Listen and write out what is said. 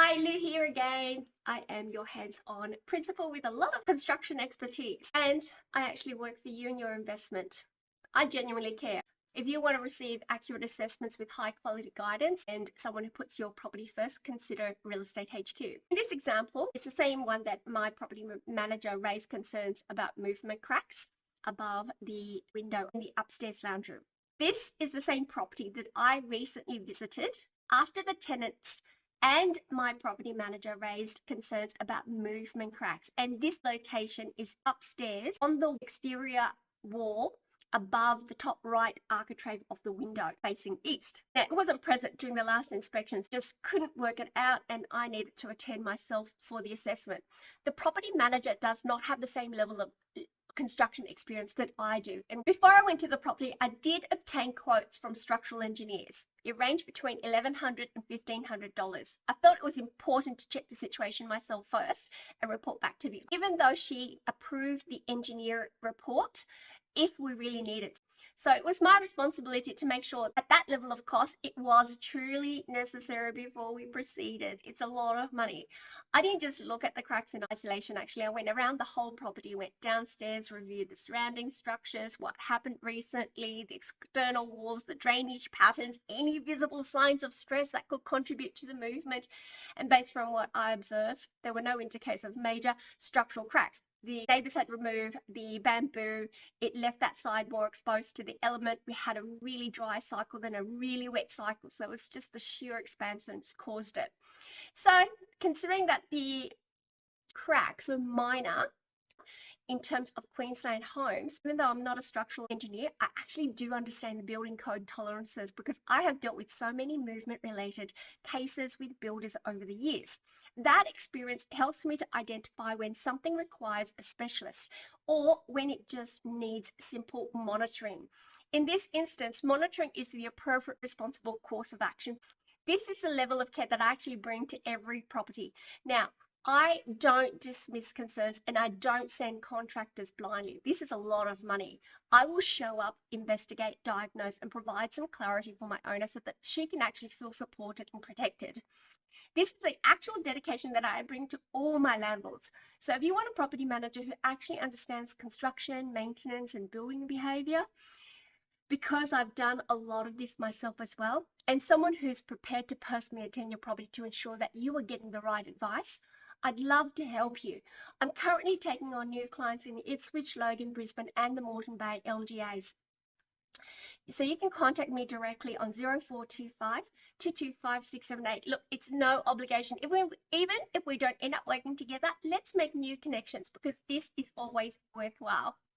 Hi, Lou here again. I am your hands-on principal with a lot of construction expertise, and I actually work for you and your investment. I genuinely care. If you want to receive accurate assessments with high quality guidance and someone who puts your property first, consider Real Estate HQ. In this example, it's the same one that my property manager raised concerns about movement cracks above the window in the upstairs lounge room. This is the same property that I recently visited after the tenants and my property manager raised concerns about movement cracks. And this location is upstairs on the exterior wall above the top right architrave of the window facing east. Now, it wasn't present during the last inspections, just couldn't work it out, and I needed to attend myself for the assessment. The property manager does not have the same level of construction experience that I do. And before I went to the property, I did obtain quotes from structural engineers. It ranged between $1,100 and $1,500. I felt it was important to check the situation myself first and report back to them, even though she approved the engineer report if we really need it. So it was my responsibility to make sure at that level of cost, it was truly necessary before we proceeded. It's a lot of money. I didn't just look at the cracks in isolation, actually. I went around the whole property, went downstairs, reviewed the surrounding structures, what happened recently, the external walls, the drainage patterns, any visible signs of stress that could contribute to the movement. And based on what I observed, there were no indicators of major structural cracks. The neighbours had removed the bamboo. It left that side more exposed to the element. We had a really dry cycle, then a really wet cycle. So it was just the sheer expansion that caused it. So considering that the cracks were minor in terms of Queensland homes, even though I'm not a structural engineer, I actually do understand the building code tolerances because I have dealt with so many movement related cases with builders over the years. That experience helps me to identify when something requires a specialist or when it just needs simple monitoring. In this instance, monitoring is the appropriate responsible course of action. This is the level of care that I actually bring to every property. Now, I don't dismiss concerns and I don't send contractors blindly. This is a lot of money. I will show up, investigate, diagnose, and provide some clarity for my owner so that she can actually feel supported and protected. This is the actual dedication that I bring to all my landlords. So if you want a property manager who actually understands construction, maintenance, and building behavior, because I've done a lot of this myself as well, and someone who's prepared to personally attend your property to ensure that you are getting the right advice, I'd love to help you. I'm currently taking on new clients in the Ipswich, Logan, Brisbane, and the Moreton Bay LGAs. So you can contact me directly on 0425 225 678. Look, it's no obligation. Even if we don't end up working together, let's make new connections because this is always worthwhile.